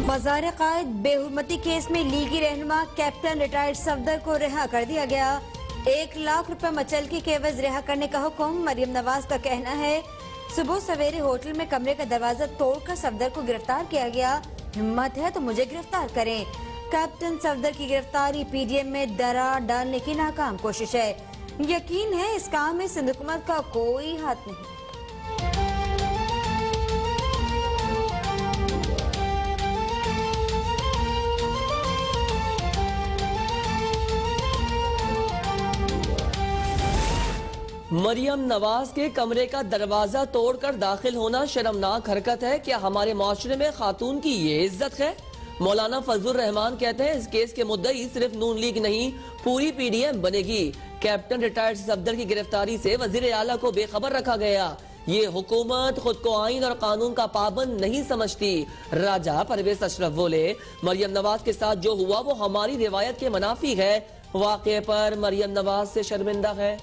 मज़ार कायद बेहुरमती केस में लीगी रहनुमा कैप्टन रिटायर्ड सफदर को रिहा कर दिया गया। 1 लाख रुपए मचलकी के एवज रिहा करने का हुक्म। मरियम नवाज का कहना है सुबह सवेरे होटल में कमरे का दरवाजा तोड़कर सफदर को गिरफ्तार किया गया। हिम्मत है तो मुझे गिरफ्तार करें। कैप्टन सफदर की गिरफ्तारी पीडीएम में दरार डालने की नाकाम कोशिश है। यकीन है इस काम में सिंध हुकूमत का कोई हाथ नहीं। मरियम नवाज के कमरे का दरवाजा तोड़कर दाखिल होना शर्मनाक हरकत है। क्या हमारे माशरे में खातून की ये इज्जत है? मौलाना फजलुर रहमान कहते हैं इस केस के मुद्दई सिर्फ नून लीग नहीं पूरी पीडीएम बनेगी। कैप्टन रिटायर्ड सफदर की गिरफ्तारी से वजीर आला को बेखबर रखा गया। ये हुकूमत खुद को आइन और कानून का पाबंद नहीं समझती। राजा परवेज अशरफ बोले मरियम नवाज के साथ जो हुआ वो हमारी रिवायत के मुनाफी है। वाक़े पर मरियम नवाज से शर्मिंदा है।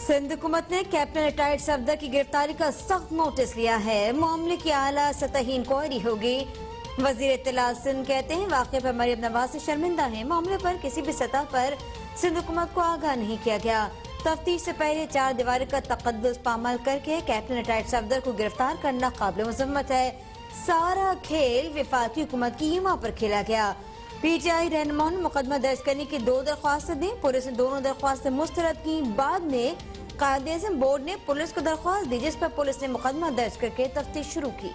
सिंध हुकूमत ने कैप्टन रिटायर्ड सफदर की गिरफ्तारी का सख्त नोटिस लिया है। मामले की आला सतही इंक्वायरी होगी। वजीर इत्तलात सिंध कहते हैं वाक़े पर मरियम नवाज से शर्मिंदा है। मामले पर किसी भी सतह पर सिंध हुकूमत को आगाह नहीं किया गया। तफ्तीश से पहले 4 दीवारी का तकद्दुस पामाल करके कैप्टन रिटायर्ड सफदर को गिरफ्तार करना काबिल मज़म्मत है। सारा खेल वफाकी हुकूमत की हिमा पर खेला गया। पीटीआई रहनुमा ने मुकदमा दर्ज करने की 2 दरख्वास्तें दी। पुलिस ने दोनों दरख्वास्तें मुस्तरद की। बाद में कायदे-ए-आज़म बोर्ड ने पुलिस को दरख्वास्त दी जिस पर पुलिस ने मुकदमा दर्ज करके तफ्तीश शुरू की।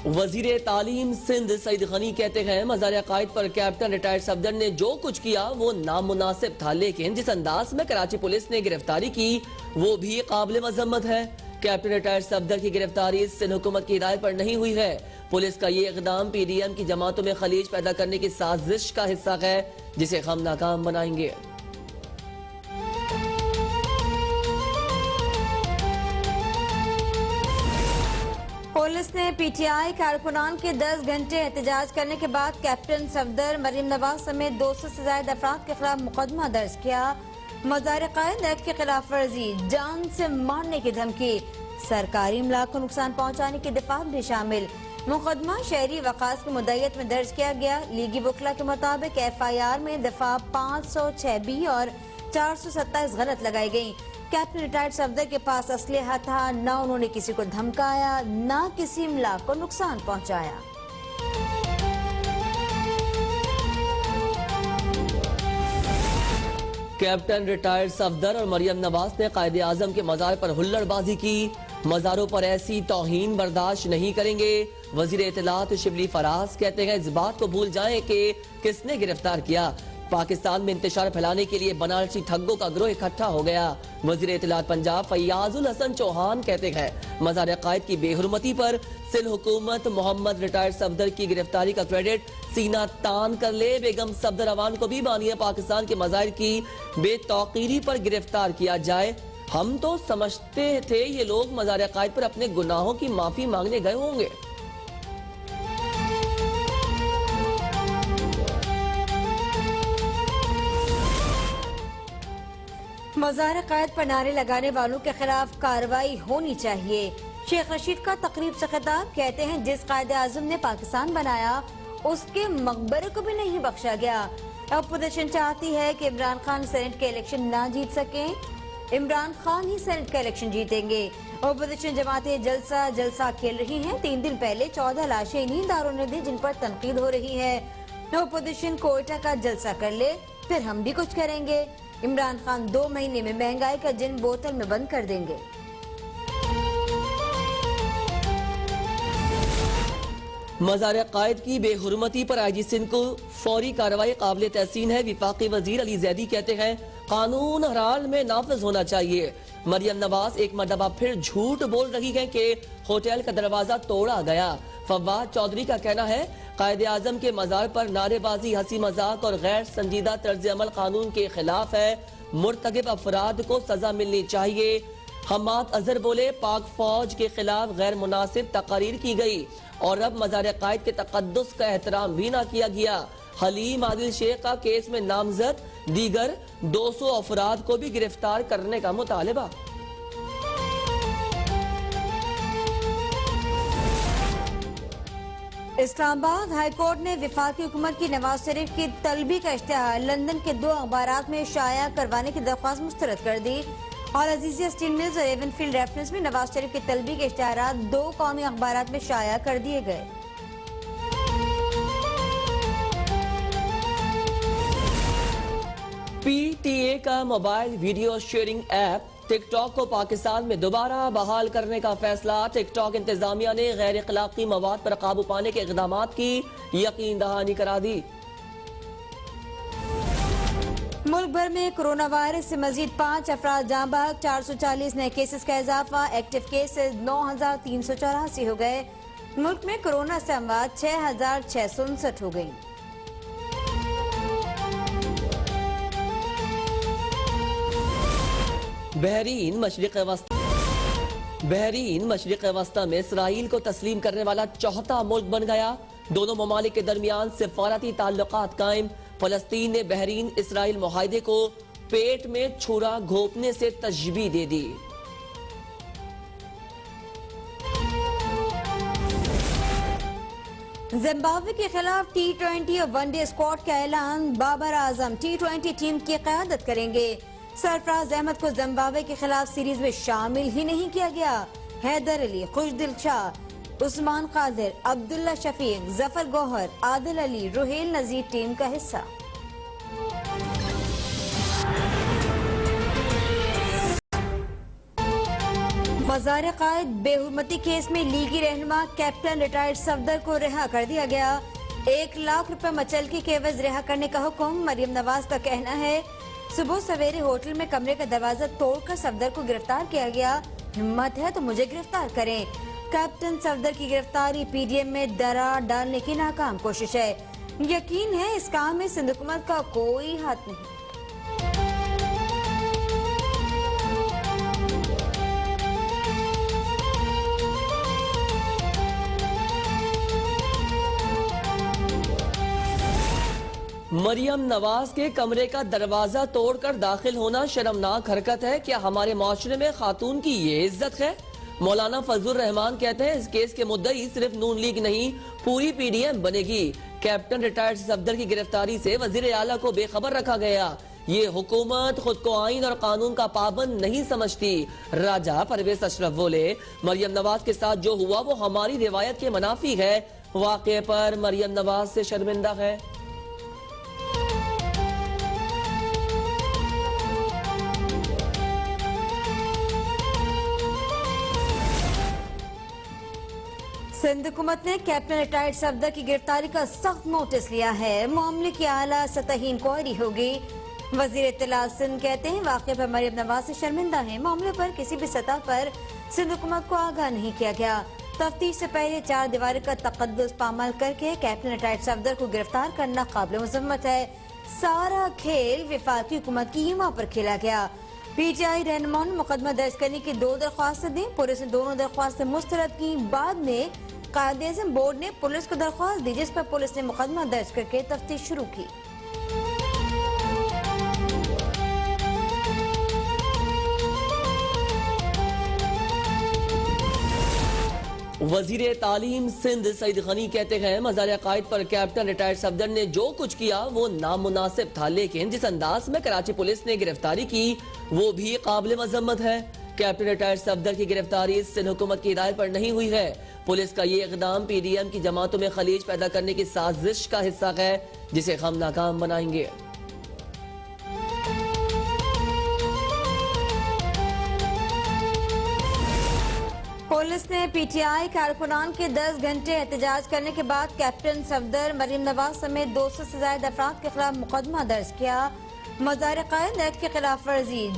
वजीर तालीम सिंध सईद गनी कहते हैं मज़ार कायद पर कैप्टन रिटायर्ड सफदर ने जो कुछ किया वो नामुनासिब था, लेकिन जिस अंदाज में कराची पुलिस ने गिरफ्तारी की वो भी काबिल मजम्मत है। कैप्टन रिटायर्ड सफदर की गिरफ्तारी सिंध हुकूमत की हिदायत पर नहीं हुई है। पुलिस का ये इकदाम पीडीएम की जमातों में खलीज पैदा करने की साजिश का हिस्सा है जिसे हम नाकाम बनाएंगे। पुलिस ने पीटीआई कारकुनान के 10 घंटे एहतजाज करने के बाद कैप्टन सफदर मरियम नवाज समेत 200 से ज्यादा अफराद के खिलाफ मुकदमा दर्ज किया। मज़ार कायद एक्ट की खिलाफ वर्जी, जान से मारने की धमकी, सरकारी इमलाक को नुकसान पहुंचाने की दफात भी शामिल। मुकदमा शहरी वकास की मुद्दत में दर्ज किया गया। लीगी वकला के मुताबिक FIR में दफा 506B और 427 गलत लगाई गई। कैप्टन रिटायर्ड सफदर के पास असलहा था, न उन्होंने किसी को धमकाया न किसी इमलाक को नुकसान पहुंचाया। कैप्टन रिटायर्ड सफदर और मरियम नवाज ने कायदे आजम के मज़ार पर हुल्लड़बाजी की। मज़ारों पर ऐसी तौहीन बर्दाश्त नहीं करेंगे। वजीर इत्तलात शिबली फराज कहते हैं इस बात को भूल जाएं कि किसने गिरफ्तार किया। पाकिस्तान में इंतशार फैलाने के लिए बनारसी ठग्गों का गिरोह इकट्ठा हो गया। वजीर इत्तलात पंजाब फैयाजुल हसन चौहान कहते हैं मज़ार कायद की बेहुरमती पर सिंध हुकूमत मोहम्मद रिटायर्ड सफदर की गिरफ्तारी का क्रेडिट सीना तान कर ले। बेगम सफदर अवान को भी बानिया पाकिस्तान के मज़ाहिर की बेतौकीरी पर गिरफ्तार किया जाए। हम तो समझते थे ये लोग मज़ार कायद पर अपने गुनाहों की माफी मांगने गए होंगे। मज़ार कायद पर नारे लगाने वालों के खिलाफ कार्रवाई होनी चाहिए। शेख रशीद का तकरीब से खिताब, कहते हैं जिस कायदे आज़म ने पाकिस्तान बनाया उसके मकबरे को भी नहीं बख्शा गया। अपोजिशन चाहती है कि इमरान खान सेनेट के इलेक्शन ना जीत सके। इमरान खान ही सेनेट का इलेक्शन जीतेंगे। अपोजिशन जमातें जलसा खेल रही हैं। 3 दिन पहले 14 लाशें इन्हीं इदारों ने दी जिन पर तनकीद हो रही है। अपोजिशन कोयटा का जलसा कर ले फिर हम भी कुछ करेंगे। इमरान खान 2 महीने में महंगाई का जिन बोतल में बंद कर देंगे। मज़ार कायद की बेहुरमती पर IG सिंध को फौरी कार्रवाई काबिल तहसीन है। विफाकी वजीर अली जैदी कहते हैं कानून हर हाल में नाफिज होना चाहिए। मरियम नवाज एक मरतबा फिर झूठ बोल रही है कि होटल का दरवाजा तोड़ा गया। फवाद चौधरी का कहना है कायदे आजम के मज़ार पर नारेबाजी, हंसी मजाक और गैर संजीदा तर्ज अमल कानून के खिलाफ है। मुर्तकिब अफराद को सजा मिलनी चाहिए। हम्माद अजहर बोले, पाक फौज के खिलाफ गैर मुनासिब तकरीर की गई और अब मज़ार कायद के तकद्दुस का एहतराम भी ना किया गया। हलीम आदिल शेख का केस में नामजद दीगर 200 अफराद को भी गिरफ्तार करने का मुतालबा। इस्लामाबाद हाई कोर्ट ने वफाकी हुकूमत की नवाज शरीफ की तलबी का इश्तिहार लंदन के 2 अखबारात में शाया करवाने की दरख्वास्त मुस्तरद कर दी और अजीजिया स्टील मिल्स और एवनफील्ड रेफरेंस में नवाज शरीफ की तलबी के इश्तिहारात 2 कौमी अखबारात में शाया कर दिए गए। PTA का mobile video sharing app TikTok को पाकिस्तान में दोबारा बहाल करने का फैसला। टिकटॉक इंतजामिया ने गैर अखलाकी मवाद पर काबू पाने के इकदाम की यकीन दहानी करा दी। मुल्क भर में कोरोना वायरस से मजीद 5 अफराद जाँ बहक, 440 नए केसेस का इजाफा, एक्टिव केसेस 9,384 हो गए। मुल्क में कोरोना से अमवात 6,659 हो गई। बहरीन मशरिक़ वस्ता में इसराइल को तस्लीम करने वाला चौथा मुल्क बन गया। दोनों ममालिक के दरमियान सिफारती ताल्लुकात कायम। फलस्तीन ने बहरीन इसराइल मुआहदे को पेट में छुरा घोंपने से तशबीह दे दी। जिम्बाब्वे के खिलाफ T20 और वनडे स्क्वाड का ऐलान। बाबर आजम T20 टीम की क़यादत करेंगे। सरफराज अहमद को जिम्बाब्वे के खिलाफ सीरीज में शामिल ही नहीं किया गया। हैदर अली, खुशदिल शाह, उस्मान कादिर, अब्दुल्ला शफीक, जफर गौहर, आदिल अली, रुहेल नजीर टीम का हिस्सा। मज़ार कायद बेहुरमती केस में लीगी रहनुमा कैप्टन रिटायर्ड सफदर को रिहा कर दिया गया। 1 लाख रुपए मचलकी के एवज रिहा करने का हुक्म। मरियम नवाज का कहना है, सुबह सवेरे होटल में कमरे का दरवाजा तोड़कर सफदर को गिरफ्तार किया गया। हिम्मत है तो मुझे गिरफ्तार करें। कैप्टन सफदर की गिरफ्तारी PDM में दरार डालने की नाकाम कोशिश है। यकीन है इस काम में सिंध हुकूमत का कोई हाथ नहीं। मरियम नवाज के कमरे का दरवाजा तोड़कर दाखिल होना शर्मनाक हरकत है। क्या हमारे माशरे में खातून की ये इज्जत है? मौलाना फजलुर रहमान कहते हैं, इस केस के मुद्दई सिर्फ नून लीग नहीं पूरी PDM बनेगी। कैप्टन रिटायर्ड सफदर की गिरफ्तारी से वजीर आला को बेखबर रखा गया। ये हुकूमत खुद को आइन और कानून का पाबंद नहीं समझती। राजा परवेज अशरफ बोले, मरियम नवाज के साथ जो हुआ वो हमारी रिवायत के मुनाफी है। वाक़े पर मरियम नवाज से शर्मिंदा है। सिंध हुकूमत ने कैप्टन रिटायर्ड सफदर की गिरफ्तारी का सख्त नोटिस लिया है। मामले की आला सतही इंक्वायरी होगी। वजीर इत्तलात सिंध कहते हैं, वाक़े पर मरियम नवाज से शर्मिंदा है। मामले पर किसी भी सतह पर सिंध हुकूमत को आगाह नहीं किया गया। तफ्तीश से पहले 4 दीवारी का तकद्दुस पामाल करके कैप्टन रिटायर्ड सफदर को गिरफ्तार करना काबिल मज़म्मत है। सारा खेल वफाकी हुकूमत की ईमा पर खेला गया। PTI रहनुमा ने मुकदमा दर्ज करने की 2 दरख्वास्तें दी। पुलिस ने दोनों दरख्वास्तें मुस्तरद की। बाद में कायदे-ए-आज़म बोर्ड ने पुलिस को दरख्वास्त दी, जिस पर पुलिस ने मुकदमा दर्ज करके तफ्तीश शुरू की। वजीर तालीम सिंध सईद गनी कहते हैं, मज़ार कायद पर कैप्टन रिटायर्ड सफदर ने जो कुछ किया वो नामुनासिब था, लेकिन जिस अंदाज में कराची पुलिस ने गिरफ्तारी की वो भी काबिल मजम्मत है। कैप्टन रिटायर्ड सफदर की गिरफ्तारी सिंध हुकूमत की हिदायत पर नहीं हुई है। पुलिस का ये इकदाम PDM की जमातों में खलीज पैदा करने की साजिश का हिस्सा है, जिसे हम नाकाम बनाएंगे। पुलिस ने PTI कारकुनान के 10 घंटे एहतजाज करने के बाद कैप्टन सफदर, मरियम नवाज समेत 200 से ज्यादा अफराद के खिलाफ मुकदमा दर्ज किया। मज़ार कायद एक्ट की खिलाफ वर्जी